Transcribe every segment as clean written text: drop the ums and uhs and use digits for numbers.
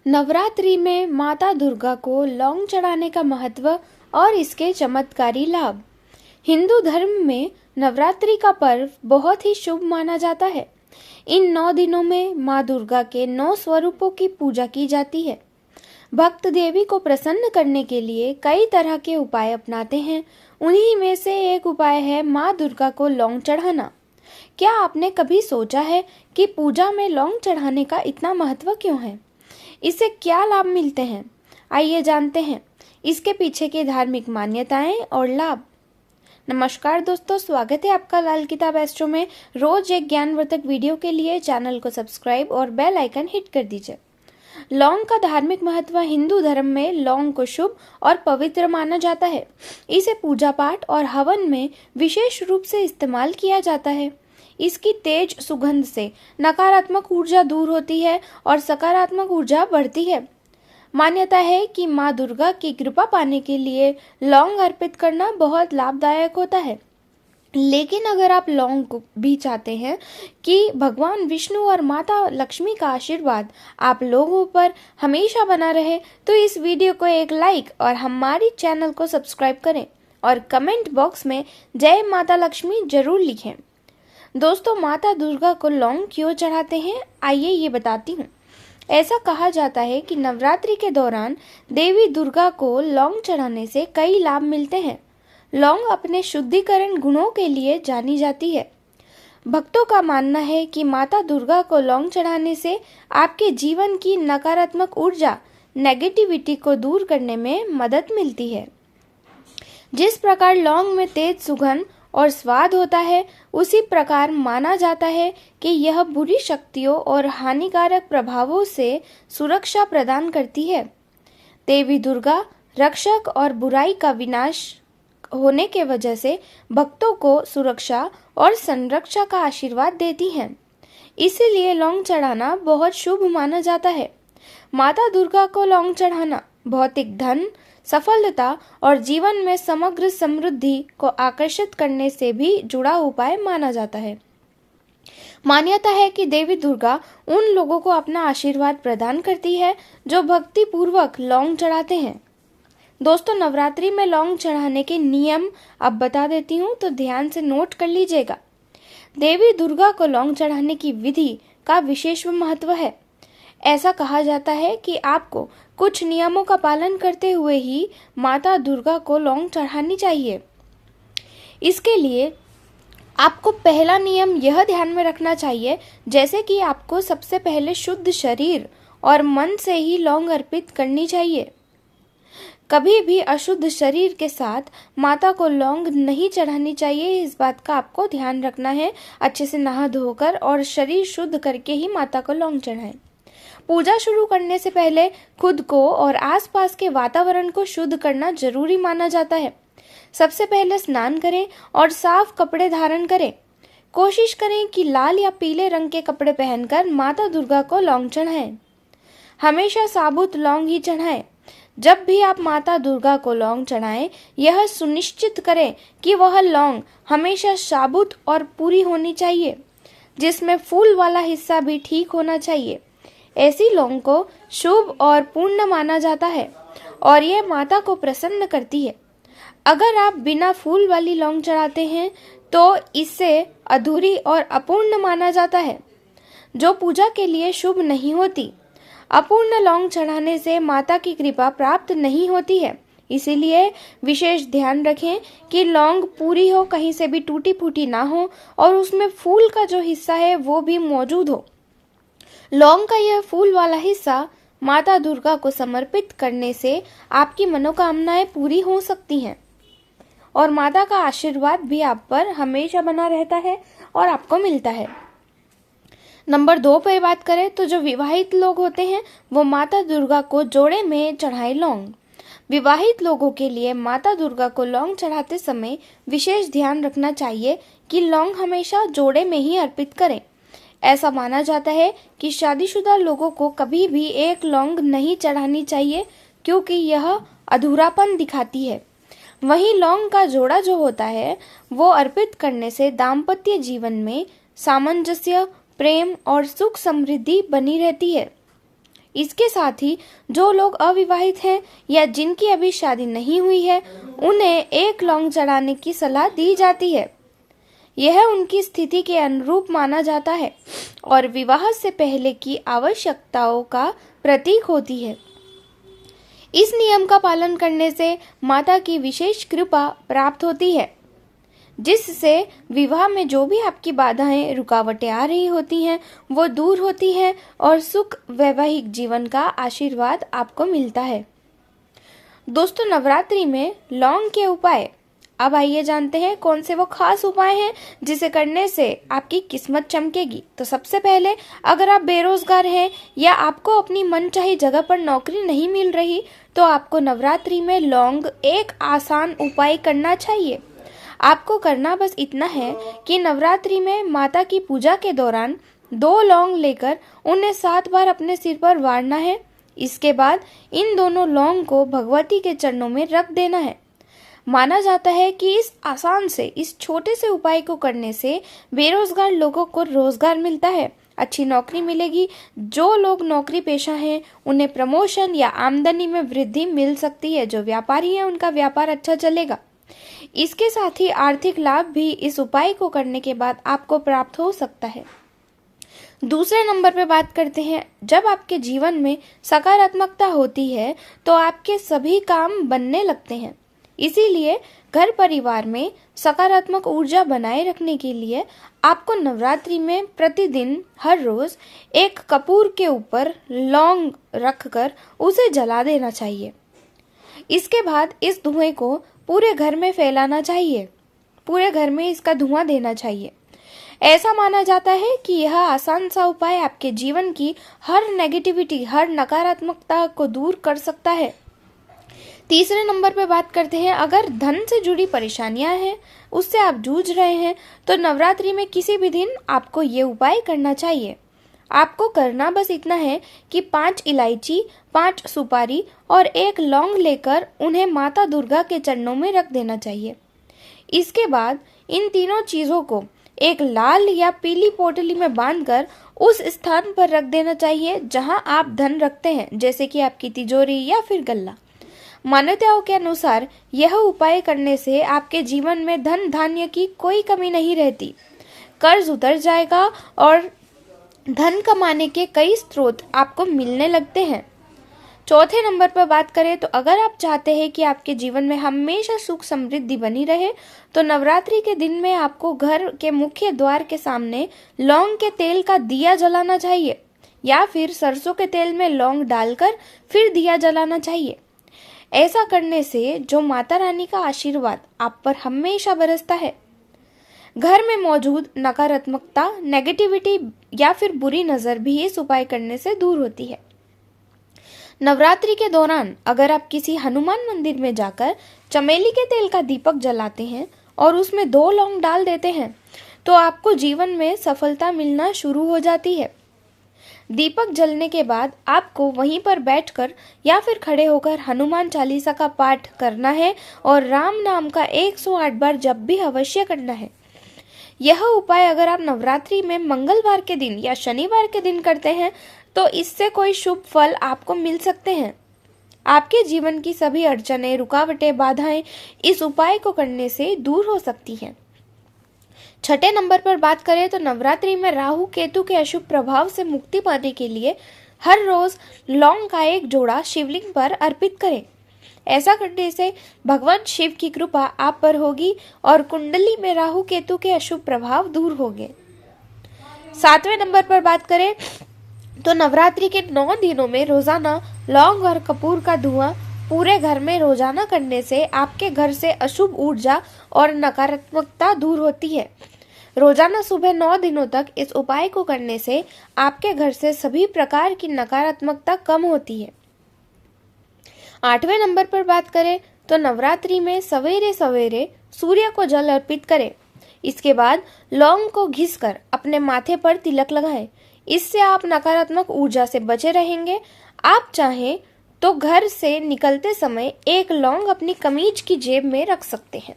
नवरात्रि में माता दुर्गा को लौंग चढ़ाने का महत्व और इसके चमत्कारी लाभ। हिंदू धर्म में नवरात्रि का पर्व बहुत ही शुभ माना जाता है। इन 9 दिनों में माँ दुर्गा के 9 स्वरूपों की पूजा की जाती है। भक्त देवी को प्रसन्न करने के लिए कई तरह के उपाय अपनाते हैं। उन्हीं में से एक उपाय है माँ दुर्गा को लौंग चढ़ाना। क्या आपने कभी सोचा है कि पूजा में लौंग चढ़ाने का इतना महत्व क्यों है? इससे क्या लाभ मिलते हैं? आइए जानते हैं इसके पीछे की धार्मिक मान्यताएं और लाभ। नमस्कार दोस्तों, स्वागत है आपका लाल किताब एस्ट्रो में। रोज एक ज्ञानवर्धक वीडियो के लिए चैनल को सब्सक्राइब और बेल आइकन हिट कर दीजिए। लौंग का धार्मिक महत्व। हिंदू धर्म में लौंग को शुभ और पवित्र माना जाता है। इसे पूजा पाठ और हवन में विशेष रूप से इस्तेमाल किया जाता है। इसकी तेज सुगंध से नकारात्मक ऊर्जा दूर होती है और सकारात्मक ऊर्जा बढ़ती है। मान्यता है कि माँ दुर्गा की कृपा पाने के लिए लौंग अर्पित करना बहुत लाभदायक होता है। लेकिन अगर आप लौंग को भी चाहते हैं कि भगवान विष्णु और माता लक्ष्मी का आशीर्वाद आप लोगों पर हमेशा बना रहे, तो इस वीडियो को एक लाइक और हमारी चैनल को सब्सक्राइब करें और कमेंट बॉक्स में जय माता लक्ष्मी जरूर लिखें। दोस्तों, माता दुर्गा को लौंग क्यों चढ़ाते हैं, आइए ये बताती हूँ। ऐसा कहा जाता है कि नवरात्रि के दौरान देवी दुर्गा को लौंग चढ़ाने से कई लाभ मिलते हैं। लौंग अपने शुद्धिकरण गुणों के लिए जानी जाती है। भक्तों का मानना है कि माता दुर्गा को लौंग चढ़ाने से आपके जीवन की नकारात्मक ऊर्जा, नेगेटिविटी को दूर करने में मदद मिलती है। जिस प्रकार लौंग में तेज सुगंध और स्वाद होता है, उसी प्रकार माना जाता है कि यह बुरी शक्तियों और हानिकारक प्रभावों से सुरक्षा प्रदान करती है। देवी दुर्गा रक्षक और बुराई का विनाश होने के वजह से भक्तों को सुरक्षा और संरक्षा का आशीर्वाद देती हैं। इसीलिए लौंग चढ़ाना बहुत शुभ माना जाता है। माता दुर्गा को लौंग चढ़ाना भौतिक धन, सफलता और जीवन में समग्र समृद्धि को आकर्षित करने से भी जुड़ा उपाय माना जाता है। मान्यता है कि देवी दुर्गा उन लोगों को अपना आशीर्वाद प्रदान करती है जो भक्ति पूर्वक लौंग चढ़ाते हैं। दोस्तों, नवरात्रि में लौंग चढ़ाने के नियम अब बता देती हूँ, तो ध्यान से नोट कर लीजिएगा। देवी दुर्गा को लौंग चढ़ाने की विधि का विशेष महत्व है। ऐसा कहा जाता है कि आपको कुछ नियमों का पालन करते हुए ही माता दुर्गा को लौंग चढ़ानी चाहिए। इसके लिए आपको पहला नियम यह ध्यान में रखना चाहिए, जैसे कि आपको सबसे पहले शुद्ध शरीर और मन से ही लौंग अर्पित करनी चाहिए। कभी भी अशुद्ध शरीर के साथ माता को लौंग नहीं चढ़ानी चाहिए। इस बात का आपको ध्यान रखना है। अच्छे से नहा धोकर और शरीर शुद्ध करके ही माता को लौंग चढ़ाएं। पूजा शुरू करने से पहले खुद को और आसपास के वातावरण को शुद्ध करना जरूरी माना जाता है। सबसे पहले स्नान करें और साफ कपड़े धारण करें। कोशिश करें कि लाल या पीले रंग के कपड़े पहनकर माता दुर्गा को लौंग चढ़ाएं। हमेशा साबुत लौंग ही चढ़ाएं। जब भी आप माता दुर्गा को लौंग चढ़ाएं, यह सुनिश्चित करें कि वह लौंग हमेशा साबुत और पूरी होनी चाहिए, जिसमें फूल वाला हिस्सा भी ठीक होना चाहिए। ऐसी लौंग को शुभ और पूर्ण माना जाता है और यह माता को प्रसन्न करती है। अगर आप बिना फूल वाली लौंग चढ़ाते हैं तो इसे अधूरी और अपूर्ण माना जाता है, जो पूजा के लिए शुभ नहीं होती। अपूर्ण लौंग चढ़ाने से माता की कृपा प्राप्त नहीं होती है। इसीलिए विशेष ध्यान रखें कि लौंग पूरी हो, कहीं से भी टूटी फूटी ना हो और उसमें फूल का जो हिस्सा है वो भी मौजूद हो। लौंग का यह फूल वाला हिस्सा माता दुर्गा को समर्पित करने से आपकी मनोकामनाएं पूरी हो सकती हैं और माता का आशीर्वाद भी आप पर हमेशा बना रहता है और आपको मिलता है। नंबर 2 पर बात करें तो जो विवाहित लोग होते हैं वो माता दुर्गा को जोड़े में चढ़ाए लौंग। विवाहित लोगों के लिए माता दुर्गा को लौंग चढ़ाते समय विशेष ध्यान रखना चाहिए कि लौंग हमेशा जोड़े में ही अर्पित करें। ऐसा माना जाता है कि शादीशुदा लोगों को कभी भी एक लौंग नहीं चढ़ानी चाहिए, क्योंकि यह अधूरापन दिखाती है। वहीं लौंग का जोड़ा जो होता है वो अर्पित करने से दाम्पत्य जीवन में सामंजस्य, प्रेम और सुख समृद्धि बनी रहती है। इसके साथ ही जो लोग अविवाहित हैं या जिनकी अभी शादी नहीं हुई है, उन्हें एक लौंग चढ़ाने की सलाह दी जाती है। यह उनकी स्थिति के अनुरूप माना जाता है और विवाह से पहले की आवश्यकताओं का प्रतीक होती है। इस नियम का पालन करने से माता की विशेष कृपा प्राप्त होती है, जिससे विवाह में जो भी आपकी बाधाएं, रुकावटें आ रही होती हैं, वो दूर होती हैं और सुख वैवाहिक जीवन का आशीर्वाद आपको मिलता है। दोस्तों, नवरात्रि में लौंग के उपाय। अब आइए जानते हैं कौन से वो खास उपाय हैं जिसे करने से आपकी किस्मत चमकेगी। तो सबसे पहले, अगर आप बेरोजगार हैं या आपको अपनी मनचाही जगह पर नौकरी नहीं मिल रही, तो आपको नवरात्रि में लौंग एक आसान उपाय करना चाहिए। आपको करना बस इतना है कि नवरात्रि में माता की पूजा के दौरान 2 लौंग लेकर उन्हें 7 बार अपने सिर पर वारना है। इसके बाद इन दोनों लौंग को भगवती के चरणों में रख देना है। माना जाता है कि इस छोटे से उपाय को करने से बेरोजगार लोगों को रोजगार मिलता है, अच्छी नौकरी मिलेगी। जो लोग नौकरी पेशा हैं, उन्हें प्रमोशन या आमदनी में वृद्धि मिल सकती है। जो व्यापारी हैं, उनका व्यापार अच्छा चलेगा। इसके साथ ही आर्थिक लाभ भी इस उपाय को करने के बाद आपको प्राप्त हो सकता है। दूसरे नंबर पे बात करते हैं, जब आपके जीवन में सकारात्मकता होती है तो आपके सभी काम बनने लगते हैं। इसीलिए घर परिवार में सकारात्मक ऊर्जा बनाए रखने के लिए आपको नवरात्रि में प्रतिदिन हर रोज एक कपूर के ऊपर लौंग रखकर उसे जला देना चाहिए। इसके बाद इस धुएं को पूरे घर में फैलाना चाहिए, पूरे घर में इसका धुआं देना चाहिए। ऐसा माना जाता है कि यह आसान सा उपाय आपके जीवन की हर नेगेटिविटी, हर नकारात्मकता को दूर कर सकता है। तीसरे नंबर पे बात करते हैं, अगर धन से जुड़ी परेशानियां हैं, उससे आप जूझ रहे हैं, तो नवरात्रि में किसी भी दिन आपको ये उपाय करना चाहिए। आपको करना बस इतना है कि 5 इलायची, 5 सुपारी और 1 लौंग लेकर उन्हें माता दुर्गा के चरणों में रख देना चाहिए। इसके बाद इन तीनों चीजों को एक लाल या पीली पोटली में बांधकर उस स्थान पर रख देना चाहिए जहां आप धन रखते हैं, जैसे कि आपकी तिजोरी या फिर गल्ला। मान्यताओं के अनुसार यह उपाय करने से आपके जीवन में धन धान्य की कोई कमी नहीं रहती, कर्ज उतर जाएगा और धन कमाने के कई स्रोत आपको मिलने लगते हैं। चौथे नंबर पर बात करें तो अगर आप चाहते हैं कि आपके जीवन में हमेशा सुख समृद्धि बनी रहे, तो नवरात्रि के दिन में आपको घर के मुख्य द्वार के सामने लौंग के तेल का दिया जलाना चाहिए या फिर सरसों के तेल में लौंग डालकर फिर दिया जलाना चाहिए। ऐसा करने से जो माता रानी का आशीर्वाद आप पर हमेशा बरसता है। घर में मौजूद नकारात्मकता, नेगेटिविटी या फिर बुरी नजर भी इस उपाय करने से दूर होती है। नवरात्रि के दौरान अगर आप किसी हनुमान मंदिर में जाकर चमेली के तेल का दीपक जलाते हैं और उसमें 2 लौंग डाल देते हैं, तो आपको जीवन में सफलता मिलना शुरू हो जाती है। दीपक जलने के बाद आपको वहीं पर बैठकर या फिर खड़े होकर हनुमान चालीसा का पाठ करना है और राम नाम का 108 बार जप भी अवश्य करना है। यह उपाय अगर आप नवरात्रि में मंगलवार के दिन या शनिवार के दिन करते हैं, तो इससे कोई शुभ फल आपको मिल सकते हैं। आपके जीवन की सभी अड़चनें, रुकावटें, बाधाएं इस उपाय को करने से दूर हो सकती हैं। छठे नंबर पर बात करें तो नवरात्रि में राहु केतु के अशुभ प्रभाव से मुक्ति पाने के लिए हर रोज लौंग का 1 जोड़ा शिवलिंग पर अर्पित करें। ऐसा करने से भगवान शिव की कृपा आप पर होगी और कुंडली में राहु केतु के अशुभ प्रभाव दूर होंगे। 7वें नंबर पर बात करें तो नवरात्रि के 9 दिनों में रोजाना लौंग और कपूर का धुआं पूरे घर में रोजाना करने से आपके घर से अशुभ ऊर्जा और नकारात्मकता दूर होती है। रोजाना सुबह 9 दिनों तक इस उपाय को करने से आपके घर से सभी प्रकार की नकारात्मकता कम होती है। 8वें नंबर पर बात करें तो नवरात्रि में सवेरे सवेरे सूर्य को जल अर्पित करें। इसके बाद लौंग को घिसकर अपने माथे पर तिलक लगाएं। इससे आप नकारात्मक ऊर्जा से बचे रहेंगे। आप चाहें तो घर से निकलते समय 1 लौंग अपनी कमीज की जेब में रख सकते हैं।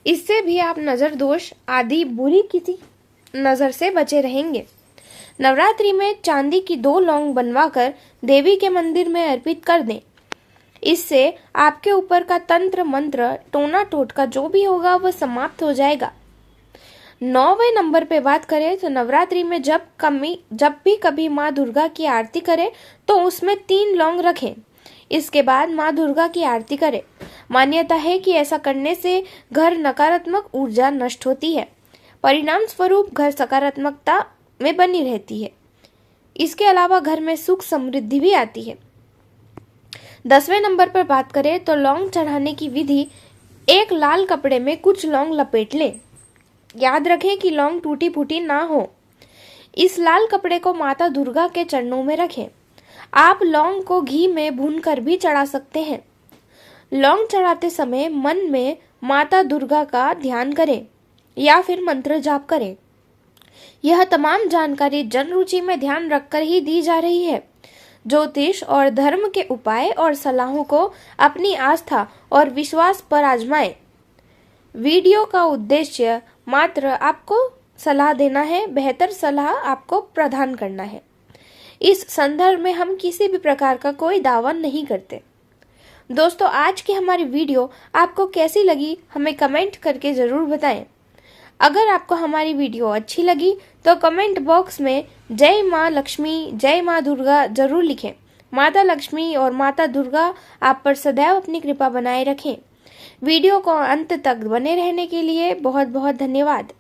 इससे भी आप नजर दोष आदि बुरी किसी नजर से बचे रहेंगे। नवरात्रि में चांदी की 2 लौंग बनवाकर देवी के मंदिर में अर्पित कर दें। इससे आपके ऊपर का तंत्र मंत्र टोना टोटका जो भी होगा वह समाप्त हो जाएगा। 9वें नंबर पे बात करें तो नवरात्रि में जब भी कभी माँ दुर्गा की आरती करें तो उसमें 3 लौंग रखें। इसके बाद माँ दुर्गा की आरती करें। मान्यता है कि ऐसा करने से घर नकारात्मक ऊर्जा नष्ट होती है, परिणाम स्वरूप घर सकारात्मकता में बनी रहती है। इसके अलावा घर में सुख समृद्धि भी आती है। 10वें नंबर पर बात करें तो लौंग चढ़ाने की विधि। एक लाल कपड़े में कुछ लौंग लपेट लें। याद रखें कि लौंग टूटी फूटी ना हो। इस लाल कपड़े को माता दुर्गा के चरणों में रखें। आप लौंग को घी में भूनकर भी चढ़ा सकते हैं। लौंग चढ़ाते समय मन में माता दुर्गा का ध्यान करें या फिर मंत्र जाप करें। यह तमाम जानकारी जन रुचि में ध्यान रखकर ही दी जा रही है। ज्योतिष और धर्म के उपाय और सलाहों को अपनी आस्था और विश्वास पर आजमाएं। वीडियो का उद्देश्य मात्र आपको सलाह देना है, बेहतर सलाह आपको प्रदान करना है। इस संदर्भ में हम किसी भी प्रकार का कोई दावा नहीं करते। दोस्तों, आज की हमारी वीडियो आपको कैसी लगी हमें कमेंट करके जरूर बताएं। अगर आपको हमारी वीडियो अच्छी लगी तो कमेंट बॉक्स में जय माँ लक्ष्मी, जय माँ दुर्गा जरूर लिखें। माता लक्ष्मी और माता दुर्गा आप पर सदैव अपनी कृपा बनाए रखें। वीडियो को अंत तक बने रहने के लिए बहुत बहुत धन्यवाद।